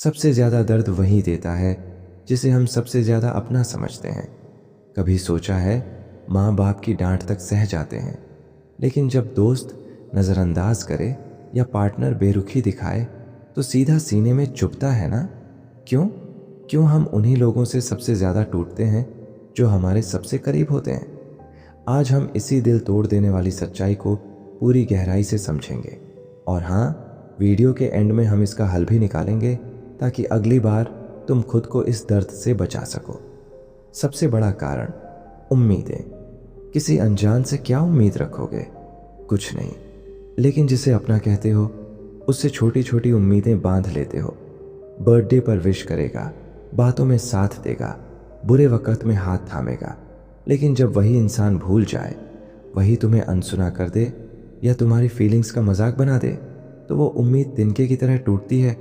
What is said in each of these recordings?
सबसे ज़्यादा दर्द वही देता है जिसे हम सबसे ज़्यादा अपना समझते हैं। कभी सोचा है, माँ बाप की डांट तक सह जाते हैं, लेकिन जब दोस्त नज़रअंदाज करे या पार्टनर बेरुखी दिखाए तो सीधा सीने में चुभता है ना। क्यों क्यों हम उन्हीं लोगों से सबसे ज़्यादा टूटते हैं जो हमारे सबसे करीब होते हैं। आज हम इसी दिल तोड़ देने वाली सच्चाई को पूरी गहराई से समझेंगे। और हाँ, वीडियो के एंड में हम इसका हल भी निकालेंगे ताकि अगली बार तुम खुद को इस दर्द से बचा सको। सबसे बड़ा कारण, उम्मीदें। किसी अनजान से क्या उम्मीद रखोगे? कुछ नहीं, लेकिन जिसे अपना कहते हो उससे छोटी छोटी उम्मीदें बांध लेते हो। बर्थडे पर विश करेगा, बातों में साथ देगा, बुरे वक्त में हाथ थामेगा, लेकिन जब वही इंसान भूल जाए, वही तुम्हें अनसुना कर दे या तुम्हारी फीलिंग्स का मजाक बना दे, तो वो उम्मीद तिनके की तरह टूटती है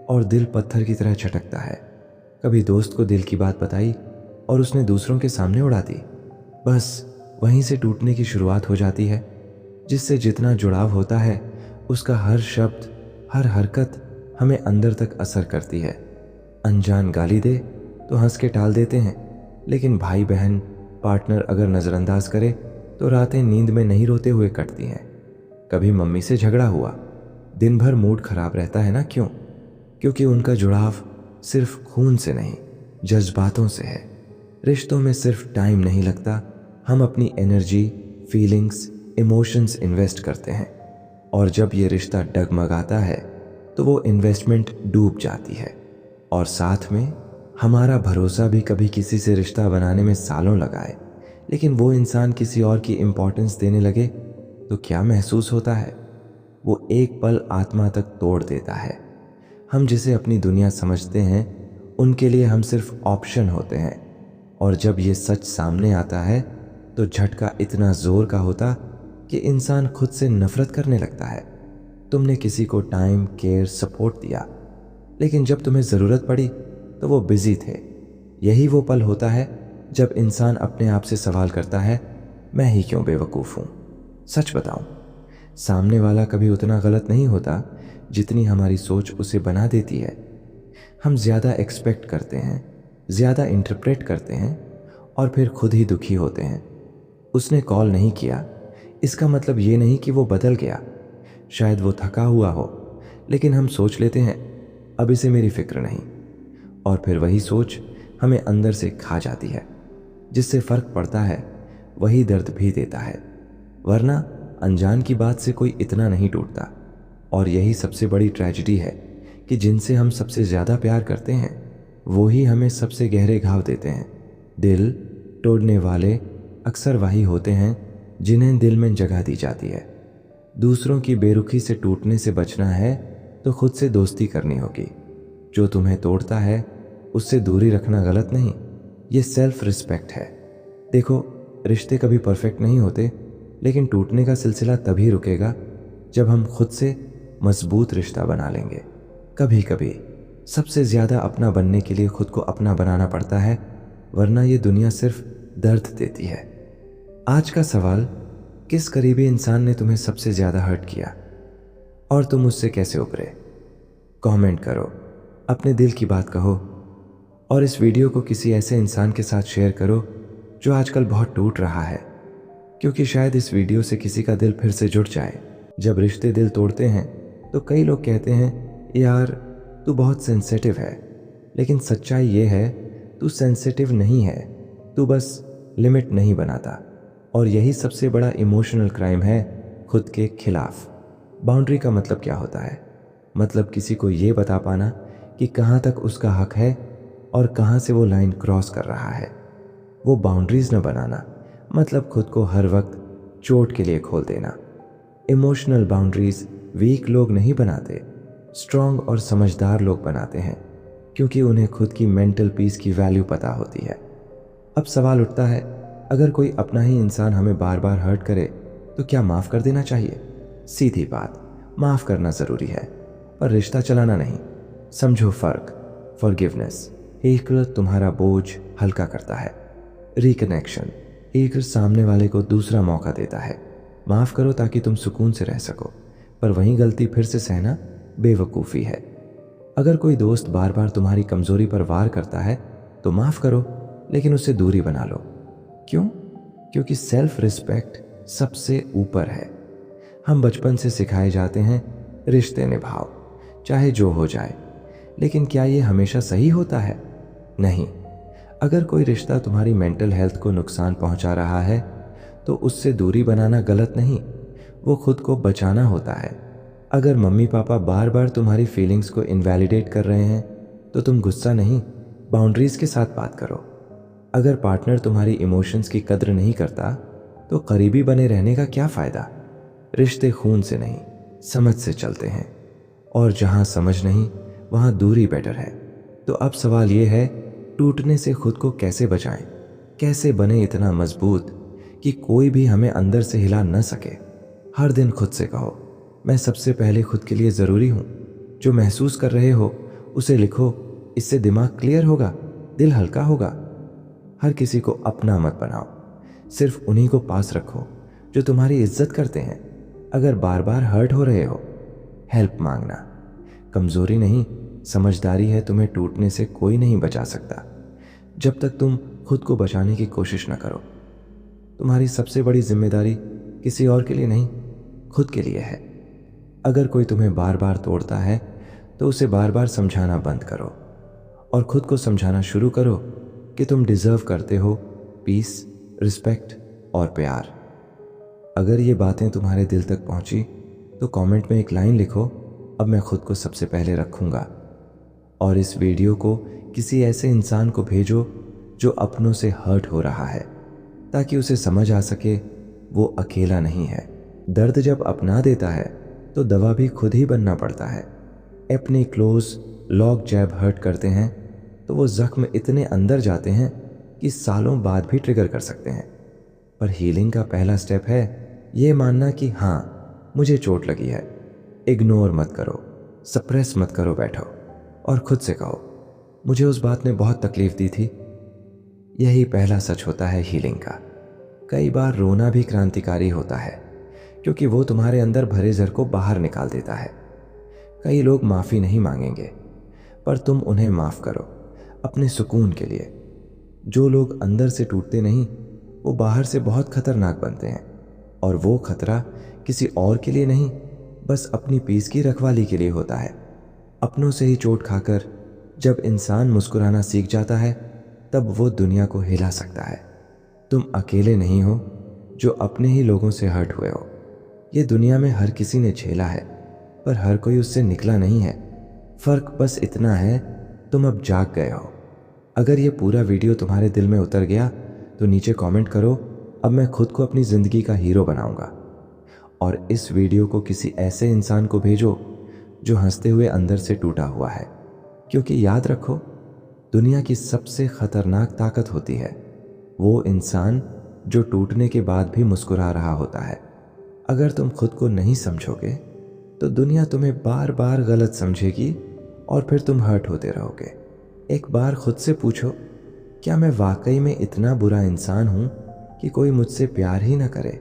और दिल पत्थर की तरह झटकता है। कभी दोस्त को दिल की बात बताई और उसने दूसरों के सामने उड़ा दी। बस वहीं से टूटने की शुरुआत हो जाती है। जिससे जितना जुड़ाव होता है उसका हर शब्द, हर हरकत हमें अंदर तक असर करती है। अनजान गाली दे तो हंस के टाल देते हैं, लेकिन भाई बहन, पार्टनर अगर नज़रअंदाज करे तो रातें नींद में नहीं रोते हुए कटती हैं। कभी मम्मी से झगड़ा हुआ, दिन भर मूड खराब रहता है ना। क्यों? क्योंकि उनका जुड़ाव सिर्फ खून से नहीं, जज्बातों से है। रिश्तों में सिर्फ टाइम नहीं लगता, हम अपनी एनर्जी, फीलिंग्स, इमोशंस इन्वेस्ट करते हैं, और जब ये रिश्ता डगमगाता है तो वो इन्वेस्टमेंट डूब जाती है। और साथ में हमारा भरोसा भी। कभी किसी से रिश्ता बनाने में सालों लगाए, लेकिन वो इंसान किसी और की इम्पोर्टेंस देने लगे तो क्या महसूस होता है? वो एक पल आत्मा तक तोड़ देता है। हम जिसे अपनी दुनिया समझते हैं उनके लिए हम सिर्फ ऑप्शन होते हैं, और जब ये सच सामने आता है तो झटका इतना जोर का होता कि इंसान खुद से नफरत करने लगता है। तुमने किसी को टाइम, केयर, सपोर्ट दिया, लेकिन जब तुम्हें ज़रूरत पड़ी तो वो बिजी थे। यही वो पल होता है जब इंसान अपने आप से सवाल करता है, मैं ही क्यों बेवकूफ़ हूँ। सच बताऊँ, सामने वाला कभी उतना गलत नहीं होता जितनी हमारी सोच उसे बना देती है। हम ज़्यादा एक्सपेक्ट करते हैं, ज़्यादा इंटरप्रेट करते हैं, और फिर खुद ही दुखी होते हैं। उसने कॉल नहीं किया, इसका मतलब ये नहीं कि वो बदल गया। शायद वो थका हुआ हो, लेकिन हम सोच लेते हैं अब इसे मेरी फिक्र नहीं, और फिर वही सोच हमें अंदर से खा जाती है। जिससे फ़र्क पड़ता है वही दर्द भी देता है, वरना अनजान की बात से कोई इतना नहीं टूटता। और यही सबसे बड़ी ट्रेजेडी है कि जिनसे हम सबसे ज़्यादा प्यार करते हैं वो ही हमें सबसे गहरे घाव देते हैं। दिल तोड़ने वाले अक्सर वही होते हैं जिन्हें दिल में जगह दी जाती है। दूसरों की बेरुखी से टूटने से बचना है तो खुद से दोस्ती करनी होगी। जो तुम्हें तोड़ता है उससे दूरी रखना गलत नहीं, ये सेल्फ रिस्पेक्ट है। देखो, रिश्ते कभी परफेक्ट नहीं होते, लेकिन टूटने का सिलसिला तभी रुकेगा जब हम खुद से मजबूत रिश्ता बना लेंगे। कभी कभी सबसे ज़्यादा अपना बनने के लिए खुद को अपना बनाना पड़ता है, वरना ये दुनिया सिर्फ दर्द देती है। आज का सवाल, किस करीबी इंसान ने तुम्हें सबसे ज़्यादा हर्ट किया और तुम उससे कैसे उभरे? कमेंट करो, अपने दिल की बात कहो, और इस वीडियो को किसी ऐसे इंसान के साथ शेयर करो जो आजकल बहुत टूट रहा है, क्योंकि शायद इस वीडियो से किसी का दिल फिर से जुड़ जाए। जब रिश्ते दिल तोड़ते हैं तो कई लोग कहते हैं, यार तू बहुत सेंसिटिव है, लेकिन सच्चाई ये है तू सेंसिटिव नहीं है, तू बस लिमिट नहीं बनाता। और यही सबसे बड़ा इमोशनल क्राइम है खुद के खिलाफ। बाउंड्री का मतलब क्या होता है? मतलब किसी को ये बता पाना कि कहाँ तक उसका हक है और कहाँ से वो लाइन क्रॉस कर रहा है। वो बाउंड्रीज न बनाना मतलब खुद को हर वक्त चोट के लिए खोल देना। इमोशनल बाउंड्रीज वीक लोग नहीं बनाते, स्ट्रॉन्ग और समझदार लोग बनाते हैं, क्योंकि उन्हें खुद की मेंटल पीस की वैल्यू पता होती है। अब सवाल उठता है, अगर कोई अपना ही इंसान हमें बार बार हर्ट करे तो क्या माफ़ कर देना चाहिए? सीधी बात, माफ़ करना ज़रूरी है, पर रिश्ता चलाना नहीं। समझो फ़र्क। फॉरगिवनेस एक तुम्हारा बोझ हल्का करता है, रिकनेक्शन एक सामने वाले को दूसरा मौका देता है। माफ़ करो ताकि तुम सुकून से रह सको, पर वही गलती फिर से सहना बेवकूफ़ी है। अगर कोई दोस्त बार बार तुम्हारी कमजोरी पर वार करता है तो माफ करो, लेकिन उससे दूरी बना लो। क्यों? क्योंकि सेल्फ रिस्पेक्ट सबसे ऊपर है। हम बचपन से सिखाए जाते हैं रिश्ते निभाओ, चाहे जो हो जाए। लेकिन क्या ये हमेशा सही होता है? नहीं। अगर कोई रिश्ता तुम्हारी मेंटल हेल्थ को नुकसान पहुंचा रहा है तो उससे दूरी बनाना गलत नहीं, वो खुद को बचाना होता है। अगर मम्मी पापा बार बार तुम्हारी फीलिंग्स को इनवैलिडेट कर रहे हैं तो तुम गुस्सा नहीं, बाउंड्रीज के साथ बात करो। अगर पार्टनर तुम्हारी इमोशंस की कद्र नहीं करता तो करीबी बने रहने का क्या फ़ायदा? रिश्ते खून से नहीं, समझ से चलते हैं, और जहां समझ नहीं वहां दूरी बेटर है। तो अब सवाल यह है, टूटने से खुद को कैसे बचाएं? कैसे बने इतना मजबूत कि कोई भी हमें अंदर से हिला न सके? हर दिन खुद से कहो, मैं सबसे पहले खुद के लिए ज़रूरी हूँ। जो महसूस कर रहे हो उसे लिखो, इससे दिमाग क्लियर होगा, दिल हल्का होगा। हर किसी को अपना मत बनाओ, सिर्फ उन्हीं को पास रखो जो तुम्हारी इज्जत करते हैं। अगर बार बार हर्ट हो रहे हो, हेल्प मांगना कमज़ोरी नहीं, समझदारी है। तुम्हें टूटने से कोई नहीं बचा सकता जब तक तुम खुद को बचाने की कोशिश न करो। तुम्हारी सबसे बड़ी जिम्मेदारी किसी और के लिए नहीं, खुद के लिए है। अगर कोई तुम्हें बार बार तोड़ता है तो उसे बार बार समझाना बंद करो और खुद को समझाना शुरू करो कि तुम डिजर्व करते हो पीस, रिस्पेक्ट और प्यार। अगर ये बातें तुम्हारे दिल तक पहुंची तो कमेंट में एक लाइन लिखो, अब मैं खुद को सबसे पहले रखूंगा। और इस वीडियो को किसी ऐसे इंसान को भेजो जो अपनों से हर्ट हो रहा है, ताकि उसे समझ आ सके वो अकेला नहीं है। दर्द जब अपना देता है तो दवा भी खुद ही बनना पड़ता है। अपने क्लोज लॉक जैब हर्ट करते हैं तो वो जख्म इतने अंदर जाते हैं कि सालों बाद भी ट्रिगर कर सकते हैं। पर हीलिंग का पहला स्टेप है ये मानना कि हाँ, मुझे चोट लगी है। इग्नोर मत करो, सप्रेस मत करो, बैठो और खुद से कहो, मुझे उस बात ने बहुत तकलीफ दी थी। यही पहला सच होता है हीलिंग का। कई बार रोना भी क्रांतिकारी होता है, क्योंकि वो तुम्हारे अंदर भरे जर को बाहर निकाल देता है। कई लोग माफ़ी नहीं मांगेंगे, पर तुम उन्हें माफ़ करो अपने सुकून के लिए। जो लोग अंदर से टूटते नहीं वो बाहर से बहुत खतरनाक बनते हैं, और वो खतरा किसी और के लिए नहीं, बस अपनी पीस की रखवाली के लिए होता है। अपनों से ही चोट खाकर जब इंसान मुस्कुराना सीख जाता है तब वो दुनिया को हिला सकता है। तुम अकेले नहीं हो जो अपने ही लोगों से हर्ट हुए हो। ये दुनिया में हर किसी ने झेला है, पर हर कोई उससे निकला नहीं है। फर्क बस इतना है, तुम अब जाग गए हो। अगर ये पूरा वीडियो तुम्हारे दिल में उतर गया तो नीचे कमेंट करो, अब मैं खुद को अपनी ज़िंदगी का हीरो बनाऊंगा। और इस वीडियो को किसी ऐसे इंसान को भेजो जो हंसते हुए अंदर से टूटा हुआ है, क्योंकि याद रखो, दुनिया की सबसे खतरनाक ताकत होती है वो इंसान जो टूटने के बाद भी मुस्कुरा रहा होता है। अगर तुम खुद को नहीं समझोगे तो दुनिया तुम्हें बार बार गलत समझेगी और फिर तुम हर्ट होते रहोगे। एक बार खुद से पूछो, क्या मैं वाकई में इतना बुरा इंसान हूं कि कोई मुझसे प्यार ही ना करे?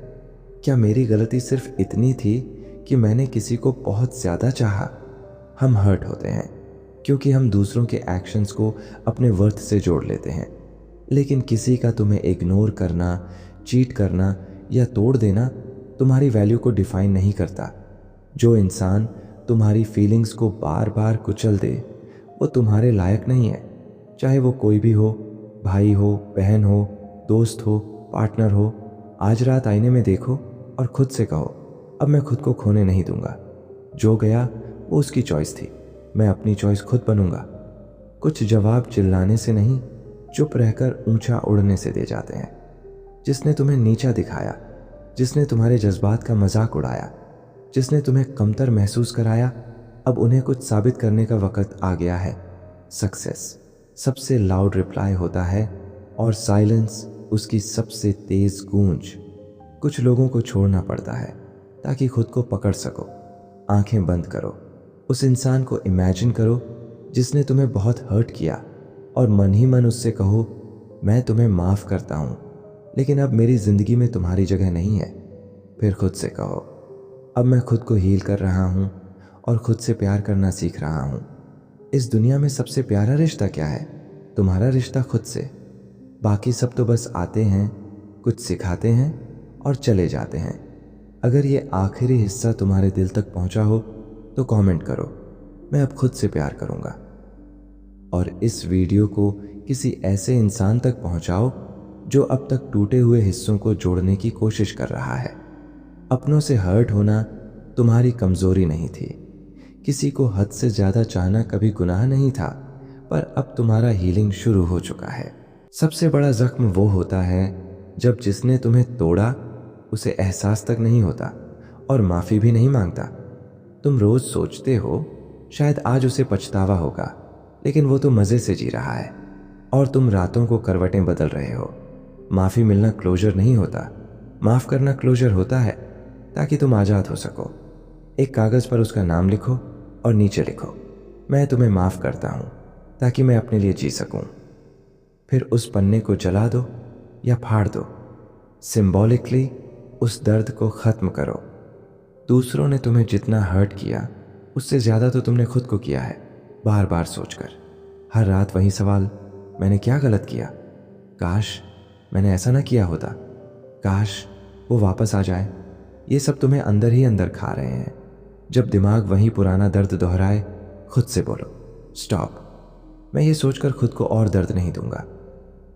क्या मेरी गलती सिर्फ इतनी थी कि मैंने किसी को बहुत ज़्यादा चाहा? हम हर्ट होते हैं क्योंकि हम दूसरों के एक्शंस को अपने वर्थ से जोड़ लेते हैं, लेकिन किसी का तुम्हें इग्नोर करना, चीट करना या तोड़ देना तुम्हारी वैल्यू को डिफाइन नहीं करता। जो इंसान तुम्हारी फीलिंग्स को बार बार कुचल दे वो तुम्हारे लायक नहीं है, चाहे वो कोई भी हो, भाई हो, बहन हो, दोस्त हो, पार्टनर हो। आज रात आईने में देखो और खुद से कहो, अब मैं खुद को खोने नहीं दूंगा। जो गया वो उसकी चॉइस थी, मैं अपनी चॉइस खुद बनूंगा। कुछ जवाब चिल्लाने से नहीं, चुप रहकर ऊंचा उड़ने से दे जाते हैं। जिसने तुम्हें नीचा दिखाया, जिसने तुम्हारे जज्बात का मजाक उड़ाया, जिसने तुम्हें कमतर महसूस कराया, अब उन्हें कुछ साबित करने का वक्त आ गया है। सक्सेस सबसे लाउड रिप्लाई होता है और साइलेंस उसकी सबसे तेज गूंज। कुछ लोगों को छोड़ना पड़ता है ताकि खुद को पकड़ सको। आंखें बंद करो, उस इंसान को इमेजिन करो जिसने तुम्हें बहुत हर्ट किया, और मन ही मन उससे कहो, मैं तुम्हें माफ़ करता हूँ, लेकिन अब मेरी ज़िंदगी में तुम्हारी जगह नहीं है। फिर खुद से कहो, अब मैं खुद को हील कर रहा हूँ और खुद से प्यार करना सीख रहा हूँ। इस दुनिया में सबसे प्यारा रिश्ता क्या है? तुम्हारा रिश्ता खुद से। बाकी सब तो बस आते हैं, कुछ सिखाते हैं और चले जाते हैं। अगर ये आखिरी हिस्सा तुम्हारे दिल तक पहुंचा हो तो कमेंट करो, मैं अब खुद से प्यार करूंगा। और इस वीडियो को किसी ऐसे इंसान तक पहुंचाओ जो अब तक टूटे हुए हिस्सों को जोड़ने की कोशिश कर रहा है। अपनों से हर्ट होना तुम्हारी कमजोरी नहीं थी। किसी को हद से ज्यादा चाहना कभी गुनाह नहीं था, पर अब तुम्हारा हीलिंग शुरू हो चुका है। सबसे बड़ा जख्म वो होता है जब जिसने तुम्हें तोड़ा उसे एहसास तक नहीं होता और माफी भी नहीं मांगता। तुम रोज सोचते हो शायद आज उसे पछतावा होगा, लेकिन वो तो मजे से जी रहा है और तुम रातों को करवटें बदल रहे हो। माफी मिलना क्लोजर नहीं होता, माफ करना क्लोजर होता है, ताकि तुम आजाद हो सको। एक कागज पर उसका नाम लिखो और नीचे लिखो, मैं तुम्हें माफ करता हूं ताकि मैं अपने लिए जी सकूं। फिर उस पन्ने को जला दो या फाड़ दो। सिंबॉलिकली उस दर्द को खत्म करो। दूसरों ने तुम्हें जितना हर्ट किया उससे ज्यादा तो तुमने खुद को किया है, बार बार सोचकर। हर रात वही सवाल, मैंने क्या गलत किया? काश मैंने ऐसा ना किया होता, काश वो वापस आ जाए। ये सब तुम्हें अंदर ही अंदर खा रहे हैं। जब दिमाग वही पुराना दर्द दोहराए, खुद से बोलो, स्टॉप। मैं ये सोचकर खुद को और दर्द नहीं दूंगा।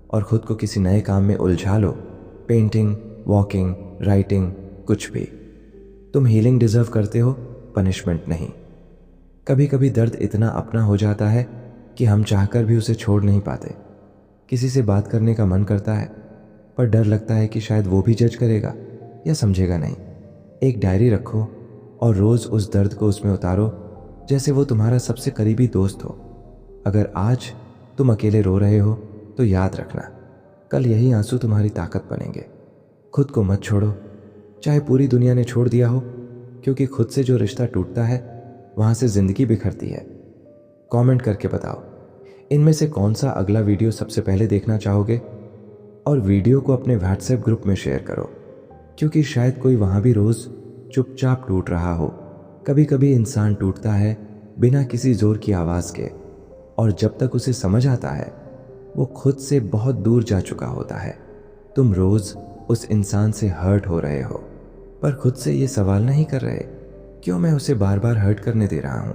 और खुद को किसी नए काम में उलझा लो, पेंटिंग, वॉकिंग, राइटिंग, कुछ भी। तुम हीलिंग डिजर्व करते हो, पनिशमेंट नहीं। कभी कभी दर्द इतना अपना हो जाता है कि हम चाहकर भी उसे छोड़ नहीं पाते। किसी से बात करने का मन करता है, पर डर लगता है कि शायद वो भी जज करेगा या समझेगा नहीं। एक डायरी रखो और रोज उस दर्द को उसमें उतारो जैसे वो तुम्हारा सबसे करीबी दोस्त हो। अगर आज तुम अकेले रो रहे हो तो याद रखना, कल यही आंसू तुम्हारी ताकत बनेंगे। खुद को मत छोड़ो, चाहे पूरी दुनिया ने छोड़ दिया हो, क्योंकि खुद से जो रिश्ता टूटता है वहां से जिंदगी बिखरती है। कमेंट करके बताओ इनमें से कौन सा अगला वीडियो सबसे पहले देखना चाहोगे, और वीडियो को अपने व्हाट्सएप ग्रुप में शेयर करो, क्योंकि शायद कोई वहां भी रोज चुपचाप टूट रहा हो। कभी कभी इंसान टूटता है बिना किसी जोर की आवाज के, और जब तक उसे समझ आता है वो खुद से बहुत दूर जा चुका होता है। तुम रोज उस इंसान से हर्ट हो रहे हो, पर खुद से ये सवाल नहीं कर रहे, क्यों मैं उसे बार बार हर्ट करने दे रहा हूं?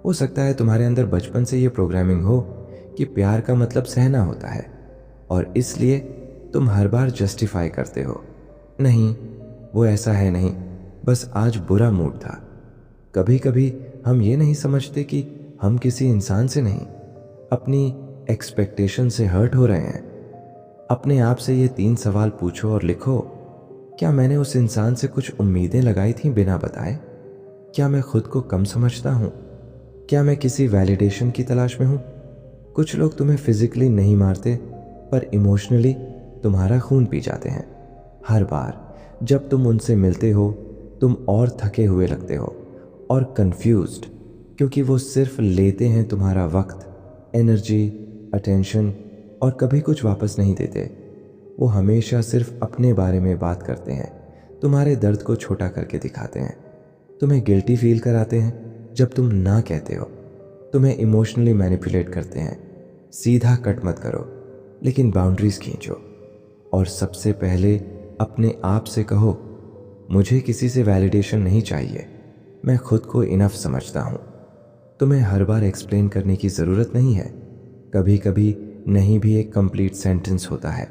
हो सकता है तुम्हारे अंदर बचपन से ये प्रोग्रामिंग हो कि प्यार का मतलब सहना होता है, और इसलिए तुम हर बार जस्टिफाई करते हो, नहीं वो ऐसा है नहीं, बस आज बुरा मूड था। कभी कभी हम ये नहीं समझते कि हम किसी इंसान से नहीं, अपनी एक्सपेक्टेशन से हर्ट हो रहे हैं। अपने आप से ये 3 सवाल पूछो और लिखो, क्या मैंने उस इंसान से कुछ उम्मीदें लगाई थी बिना बताए? क्या मैं खुद को कम समझता हूँ? क्या मैं किसी वैलिडेशन की तलाश में हूँ? कुछ लोग तुम्हें फिजिकली नहीं मारते, पर इमोशनली तुम्हारा खून पी जाते हैं। हर बार जब तुम उनसे मिलते हो तुम और थके हुए लगते हो और कंफ्यूज्ड, क्योंकि वो सिर्फ लेते हैं तुम्हारा वक्त, एनर्जी, अटेंशन, और कभी कुछ वापस नहीं देते। वो हमेशा सिर्फ अपने बारे में बात करते हैं, तुम्हारे दर्द को छोटा करके दिखाते हैं, तुम्हें गिल्टी फील कराते हैं जब तुम ना कहते हो, तुम्हें इमोशनली मैनिपुलेट करते हैं। सीधा कट मत करो, लेकिन बाउंड्रीज खींचो। और सबसे पहले अपने आप से कहो, मुझे किसी से वैलिडेशन नहीं चाहिए, मैं खुद को इनफ समझता हूँ। तुम्हें हर बार एक्सप्लेन करने की ज़रूरत नहीं है। कभी कभी नहीं भी एक कंप्लीट सेंटेंस होता है।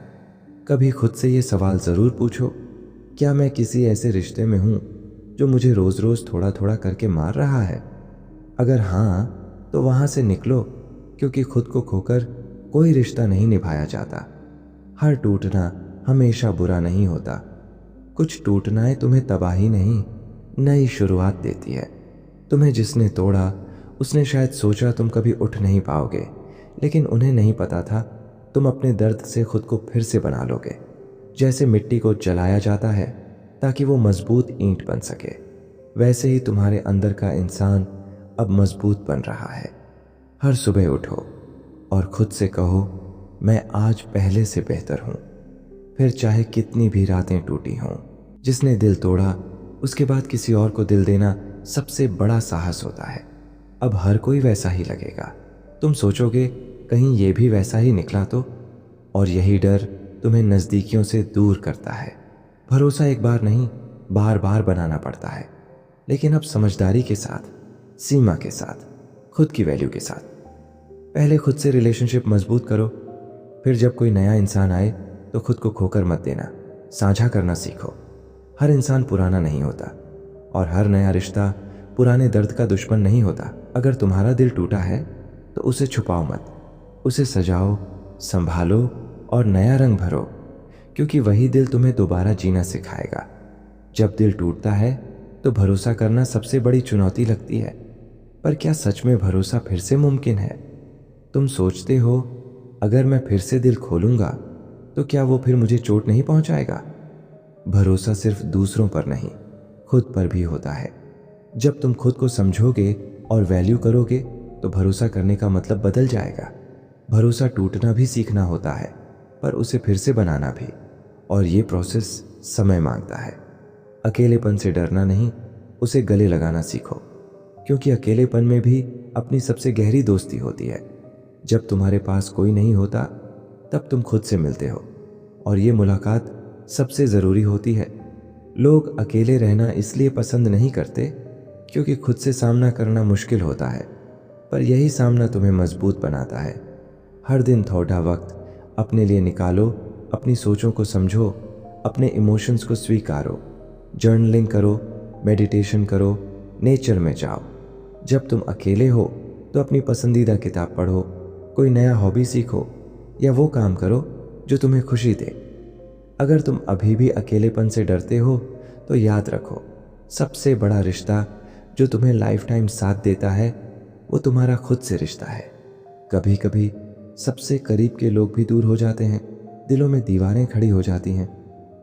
कभी खुद से ये सवाल ज़रूर पूछो, क्या मैं किसी ऐसे रिश्ते में हूँ जो मुझे रोज़ रोज़ थोड़ा थोड़ा करके मार रहा है? अगर हाँ, तो वहाँ से निकलो, क्योंकि खुद को खोकर कोई रिश्ता नहीं निभाया जाता। हर टूटना हमेशा बुरा नहीं होता। कुछ टूटनाएं तुम्हें तबाही नहीं, नई शुरुआत देती है। तुम्हें जिसने तोड़ा उसने शायद सोचा तुम कभी उठ नहीं पाओगे, लेकिन उन्हें नहीं पता था तुम अपने दर्द से खुद को फिर से बना लोगे। जैसे मिट्टी को जलाया जाता है ताकि वो मजबूत ईंट बन सके, वैसे ही तुम्हारे अंदर का इंसान अब मजबूत बन रहा है। हर सुबह उठो और खुद से कहो, मैं आज पहले से बेहतर हूँ। फिर चाहे कितनी भी रातें टूटी हों। जिसने दिल तोड़ा उसके बाद किसी और को दिल देना सबसे बड़ा साहस होता है। अब हर कोई वैसा ही लगेगा। तुम सोचोगे कहीं ये भी वैसा ही निकला तो, और यही डर तुम्हें नज़दीकियों से दूर करता है। भरोसा एक बार नहीं, बार बार बनाना पड़ता है, लेकिन अब समझदारी के साथ, सीमा के साथ, खुद की वैल्यू के साथ। पहले खुद से रिलेशनशिप मजबूत करो, फिर जब कोई नया इंसान आए तो खुद को खोकर मत देना, साझा करना सीखो। हर इंसान पुराना नहीं होता और हर नया रिश्ता पुराने दर्द का दुश्मन नहीं होता। अगर तुम्हारा दिल टूटा है तो उसे छुपाओ मत, उसे सजाओ, संभालो और नया रंग भरो, क्योंकि वही दिल तुम्हें दोबारा जीना सिखाएगा। जब दिल टूटता है तो भरोसा करना सबसे बड़ी चुनौती लगती है, पर क्या सच में भरोसा फिर से मुमकिन है? तुम सोचते हो अगर मैं फिर से दिल खोलूंगा तो क्या वो फिर मुझे चोट नहीं पहुंचाएगा? भरोसा सिर्फ दूसरों पर नहीं, खुद पर भी होता है। जब तुम खुद को समझोगे और वैल्यू करोगे तो भरोसा करने का मतलब बदल जाएगा। भरोसा टूटना भी सीखना होता है, पर उसे फिर से बनाना भी, और ये प्रोसेस समय मांगता है। अकेलेपन से डरना नहीं, उसे गले लगाना सीखो, क्योंकि अकेलेपन में भी अपनी सबसे गहरी दोस्ती होती है। जब तुम्हारे पास कोई नहीं होता तब तुम खुद से मिलते हो, और ये मुलाकात सबसे ज़रूरी होती है। लोग अकेले रहना इसलिए पसंद नहीं करते क्योंकि खुद से सामना करना मुश्किल होता है, पर यही सामना तुम्हें मजबूत बनाता है। हर दिन थोड़ा वक्त अपने लिए निकालो, अपनी सोचों को समझो, अपने इमोशंस को स्वीकारो, जर्नलिंग करो, मेडिटेशन करो, नेचर में जाओ। जब तुम अकेले हो तो अपनी पसंदीदा किताब पढ़ो, कोई नया हॉबी सीखो या वो काम करो जो तुम्हें खुशी दे। अगर तुम अभी भी अकेलेपन से डरते हो तो याद रखो, सबसे बड़ा रिश्ता जो तुम्हें लाइफ टाइम साथ देता है वो तुम्हारा खुद से रिश्ता है। कभी कभी सबसे करीब के लोग भी दूर हो जाते हैं, दिलों में दीवारें खड़ी हो जाती हैं,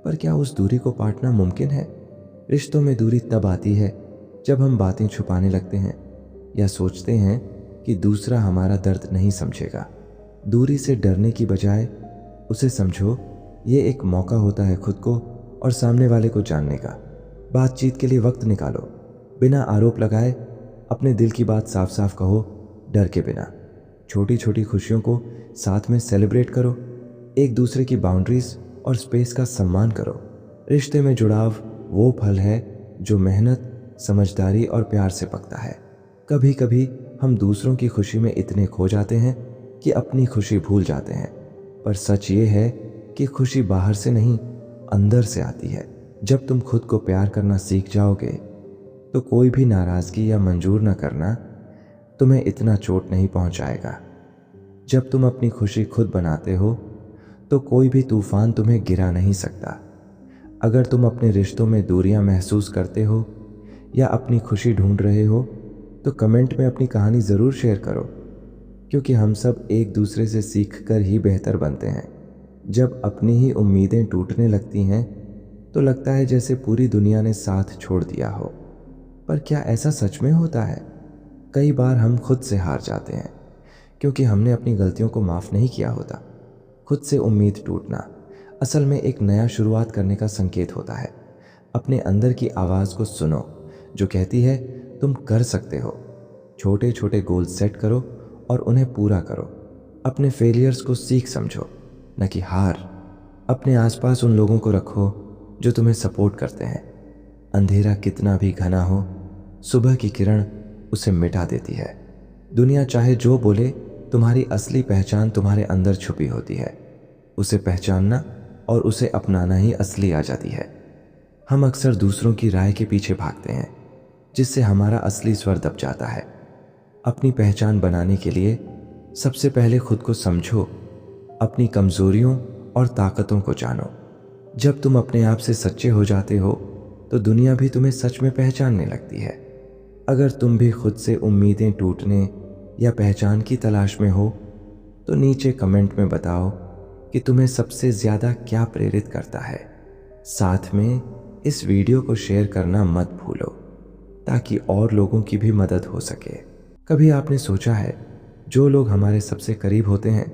पर क्या उस दूरी को पाटना मुमकिन है? रिश्तों में दूरी तब आती है जब हम बातें छुपाने लगते हैं या सोचते हैं कि दूसरा हमारा दर्द नहीं समझेगा। दूरी से डरने की बजाय उसे समझो, ये एक मौका होता है खुद को और सामने वाले को जानने का। बातचीत के लिए वक्त निकालो, बिना आरोप लगाए अपने दिल की बात साफ साफ कहो, डर के बिना। छोटी छोटी खुशियों को साथ में सेलिब्रेट करो, एक दूसरे की बाउंड्रीज और स्पेस का सम्मान करो। रिश्ते में जुड़ाव वो फल है जो मेहनत, समझदारी और प्यार से पकता है। कभी कभी हम दूसरों की खुशी में इतने खो जाते हैं कि अपनी खुशी भूल जाते हैं, पर सच ये है कि खुशी बाहर से नहीं, अंदर से आती है। जब तुम खुद को प्यार करना सीख जाओगे तो कोई भी नाराज़गी या मंजूर न करना तुम्हें इतना चोट नहीं पहुंचाएगा। जब तुम अपनी खुशी खुद बनाते हो तो कोई भी तूफान तुम्हें गिरा नहीं सकता। अगर तुम अपने रिश्तों में दूरियां महसूस करते हो या अपनी खुशी ढूंढ रहे हो तो कमेंट में अपनी कहानी ज़रूर शेयर करो, क्योंकि हम सब एक दूसरे से सीख कर ही बेहतर बनते हैं। जब अपनी ही उम्मीदें टूटने लगती हैं तो लगता है जैसे पूरी दुनिया ने साथ छोड़ दिया हो, पर क्या ऐसा सच में होता है? कई बार हम खुद से हार जाते हैं क्योंकि हमने अपनी गलतियों को माफ़ नहीं किया होता। खुद से उम्मीद टूटना असल में एक नया शुरुआत करने का संकेत होता है। अपने अंदर की आवाज़ को सुनो जो कहती है तुम कर सकते हो। छोटे छोटे गोल सेट करो और उन्हें पूरा करो। अपने फेलियर्स को सीख समझो, न कि हार। अपने आसपास उन लोगों को रखो जो तुम्हें सपोर्ट करते हैं। अंधेरा कितना भी घना हो, सुबह की किरण उसे मिटा देती है। दुनिया चाहे जो बोले, तुम्हारी असली पहचान तुम्हारे अंदर छुपी होती है। उसे पहचानना और उसे अपनाना ही असली आज़ादी है। हम अक्सर दूसरों की राय के पीछे भागते हैं, जिससे हमारा असली स्वर दब जाता है। अपनी पहचान बनाने के लिए सबसे पहले खुद को समझो, अपनी कमजोरियों और ताकतों को जानो। जब तुम अपने आप से सच्चे हो जाते हो तो दुनिया भी तुम्हें सच में पहचानने लगती है। अगर तुम भी खुद से उम्मीदें टूटने या पहचान की तलाश में हो तो नीचे कमेंट में बताओ कि तुम्हें सबसे ज़्यादा क्या प्रेरित करता है। साथ में इस वीडियो को शेयर करना मत भूलो ताकि और लोगों की भी मदद हो सके। कभी आपने सोचा है जो लोग हमारे सबसे करीब होते हैं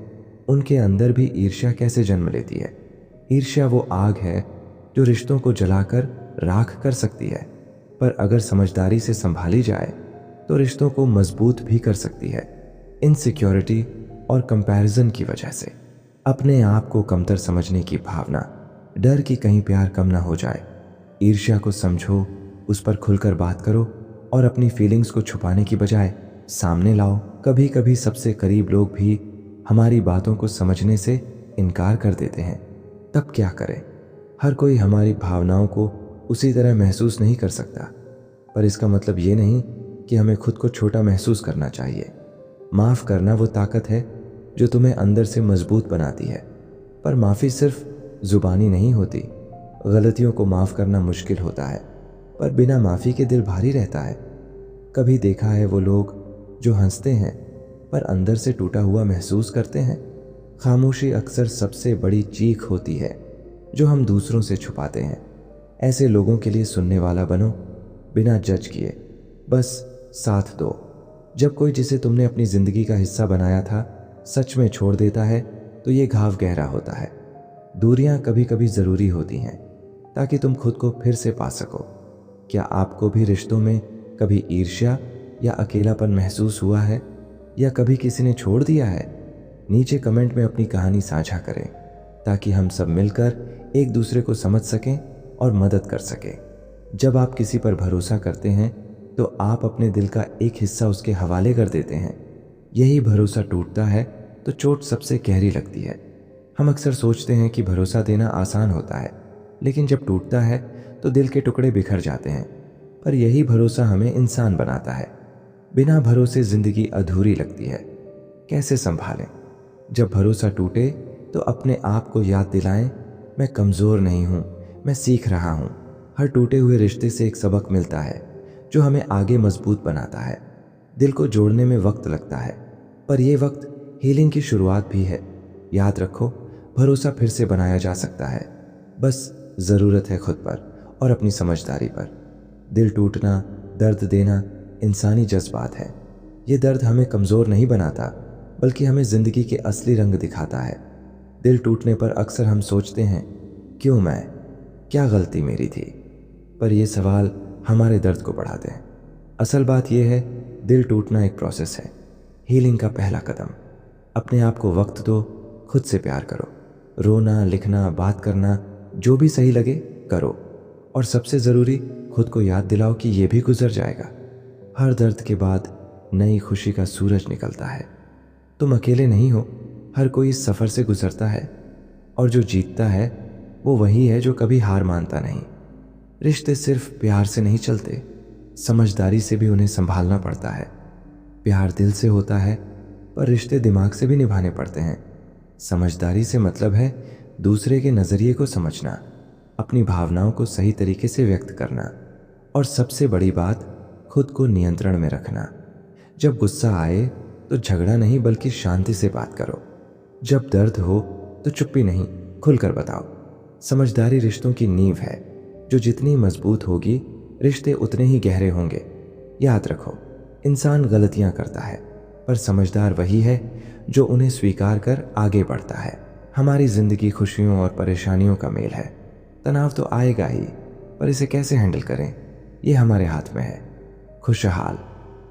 उनके अंदर भी ईर्ष्या कैसे जन्म लेती है? ईर्ष्या वो आग है जो रिश्तों को जलाकर राख कर सकती है, पर अगर समझदारी से संभाली जाए तो रिश्तों को मजबूत भी कर सकती है। इनसिक्योरिटी और कंपैरिजन की वजह से अपने आप को कमतर समझने की भावना, डर कि कहीं प्यार कम ना हो जाए, ईर्ष्या को समझो, उस पर खुलकर बात करो और अपनी फीलिंग्स को छुपाने की बजाय सामने लाओ। कभी कभी सबसे करीब लोग भी हमारी बातों को समझने से इनकार कर देते हैं। तब क्या करें? हर कोई हमारी भावनाओं को उसी तरह महसूस नहीं कर सकता, पर इसका मतलब ये नहीं कि हमें खुद को छोटा महसूस करना चाहिए। माफ़ करना वो ताकत है जो तुम्हें अंदर से मजबूत बनाती है। पर माफ़ी सिर्फ जुबानी नहीं होती। गलतियों को माफ़ करना मुश्किल होता है, पर बिना माफ़ी के दिल भारी रहता है। कभी देखा है वो लोग जो हंसते हैं पर अंदर से टूटा हुआ महसूस करते हैं। खामोशी अक्सर सबसे बड़ी चीख होती है जो हम दूसरों से छुपाते हैं। ऐसे लोगों के लिए सुनने वाला बनो, बिना जज किए, बस साथ दो। जब कोई जिसे तुमने अपनी जिंदगी का हिस्सा बनाया था सच में छोड़ देता है तो ये घाव गहरा होता है। दूरियां कभी कभी ज़रूरी होती हैं ताकि तुम खुद को फिर से पा सको। क्या आपको भी रिश्तों में कभी ईर्ष्या या अकेलापन महसूस हुआ है, या कभी किसी ने छोड़ दिया है? नीचे कमेंट में अपनी कहानी साझा करें ताकि हम सब मिलकर एक दूसरे को समझ सकें और मदद कर सकें। जब आप किसी पर भरोसा करते हैं तो आप अपने दिल का एक हिस्सा उसके हवाले कर देते हैं। यही भरोसा टूटता है तो चोट सबसे गहरी लगती है। हम अक्सर सोचते हैं कि भरोसा देना आसान होता है, लेकिन जब टूटता है तो दिल के टुकड़े बिखर जाते हैं। पर यही भरोसा हमें इंसान बनाता है। बिना भरोसे जिंदगी अधूरी लगती है। कैसे संभालें? जब भरोसा टूटे तो अपने आप को याद दिलाएं, मैं कमज़ोर नहीं हूँ, मैं सीख रहा हूँ। हर टूटे हुए रिश्ते से एक सबक मिलता है जो हमें आगे मजबूत बनाता है। दिल को जोड़ने में वक्त लगता है, पर यह वक्त हीलिंग की शुरुआत भी है। याद रखो, भरोसा फिर से बनाया जा सकता है, बस ज़रूरत है खुद पर और अपनी समझदारी पर। दिल टूटना, दर्द देना इंसानी जज्बात है। ये दर्द हमें कमज़ोर नहीं बनाता, बल्कि हमें ज़िंदगी के असली रंग दिखाता है। दिल टूटने पर अक्सर हम सोचते हैं, क्यों मैं, क्या गलती मेरी थी? पर यह सवाल हमारे दर्द को बढ़ाते हैं। असल बात यह है, दिल टूटना एक प्रोसेस है, हीलिंग का पहला कदम। अपने आप को वक्त दो, खुद से प्यार करो। रोना, लिखना, बात करना, जो भी सही लगे करो। और सबसे ज़रूरी, खुद को याद दिलाओ कि ये भी गुजर जाएगा। हर दर्द के बाद नई खुशी का सूरज निकलता है। तुम अकेले नहीं हो, हर कोई इस सफ़र से गुजरता है। और जो जीतता है वो वही है जो कभी हार मानता नहीं। रिश्ते सिर्फ प्यार से नहीं चलते, समझदारी से भी उन्हें संभालना पड़ता है। प्यार दिल से होता है, पर रिश्ते दिमाग से भी निभाने पड़ते हैं। समझदारी से मतलब है दूसरे के नज़रिए को समझना, अपनी भावनाओं को सही तरीके से व्यक्त करना, और सबसे बड़ी बात, खुद को नियंत्रण में रखना। जब गुस्सा आए तो झगड़ा नहीं बल्कि शांति से बात करो। जब दर्द हो तो चुप्पी नहीं, खुलकर बताओ। समझदारी रिश्तों की नींव है, जो जितनी मजबूत होगी रिश्ते उतने ही गहरे होंगे। याद रखो, इंसान गलतियां करता है, पर समझदार वही है जो उन्हें स्वीकार कर आगे बढ़ता है। हमारी जिंदगी खुशियों और परेशानियों का मेल है। तनाव तो आएगा ही, पर इसे कैसे हैंडल करें ये हमारे हाथ में है। खुशहाल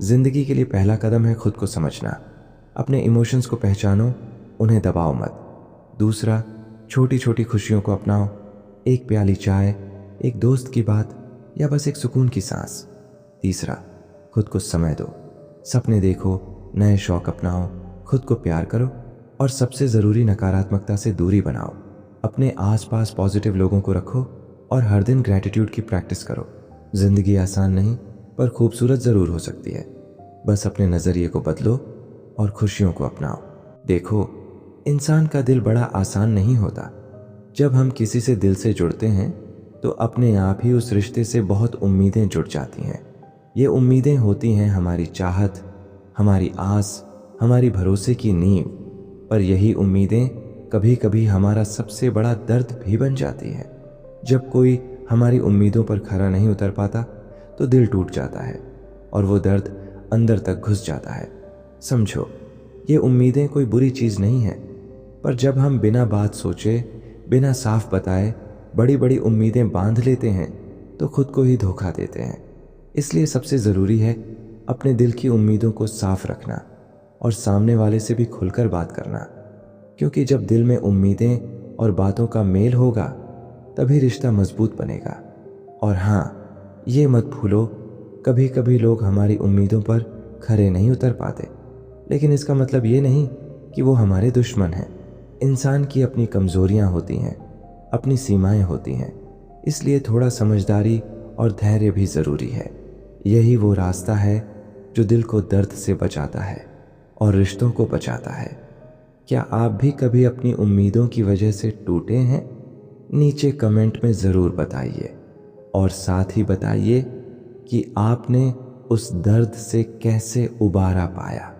जिंदगी के लिए पहला कदम है खुद को समझना। अपने इमोशंस को पहचानो, उन्हें दबाओ मत। दूसरा, छोटी छोटी खुशियों को अपनाओ। एक प्याली चाय, एक दोस्त की बात, या बस एक सुकून की सांस। तीसरा, खुद को समय दो, सपने देखो, नए शौक अपनाओ, खुद को प्यार करो। और सबसे ज़रूरी, नकारात्मकता से दूरी बनाओ। अपने आसपास पॉजिटिव लोगों को रखो और हर दिन ग्रैटिट्यूड की प्रैक्टिस करो। ज़िंदगी आसान नहीं, पर खूबसूरत ज़रूर हो सकती है। बस अपने नज़रिए को बदलो और खुशियों को अपनाओ। देखो, इंसान का दिल बड़ा आसान नहीं होता। जब हम किसी से दिल से जुड़ते हैं तो अपने आप ही उस रिश्ते से बहुत उम्मीदें जुड़ जाती हैं। ये उम्मीदें होती हैं हमारी चाहत, हमारी आस, हमारी भरोसे की नींव। पर यही उम्मीदें कभी कभी हमारा सबसे बड़ा दर्द भी बन जाती हैं। जब कोई हमारी उम्मीदों पर खरा नहीं उतर पाता तो दिल टूट जाता है और वो दर्द अंदर तक घुस जाता है। समझो, ये उम्मीदें कोई बुरी चीज़ नहीं है, पर जब हम बिना बात सोचे, बिना साफ बताए बड़ी बड़ी उम्मीदें बांध लेते हैं तो खुद को ही धोखा देते हैं। इसलिए सबसे ज़रूरी है अपने दिल की उम्मीदों को साफ रखना और सामने वाले से भी खुलकर बात करना, क्योंकि जब दिल में उम्मीदें और बातों का मेल होगा तभी रिश्ता मजबूत बनेगा। और हाँ, ये मत भूलो, कभी कभी लोग हमारी उम्मीदों पर खरे नहीं उतर पाते, लेकिन इसका मतलब ये नहीं कि वो हमारे दुश्मन हैं। इंसान की अपनी कमजोरियां होती हैं, अपनी सीमाएं होती हैं, इसलिए थोड़ा समझदारी और धैर्य भी ज़रूरी है। यही वो रास्ता है जो दिल को दर्द से बचाता है और रिश्तों को बचाता है। क्या आप भी कभी अपनी उम्मीदों की वजह से टूटे हैं? नीचे कमेंट में ज़रूर बताइए और साथ ही बताइए कि आपने उस दर्द से कैसे उबारा पाया।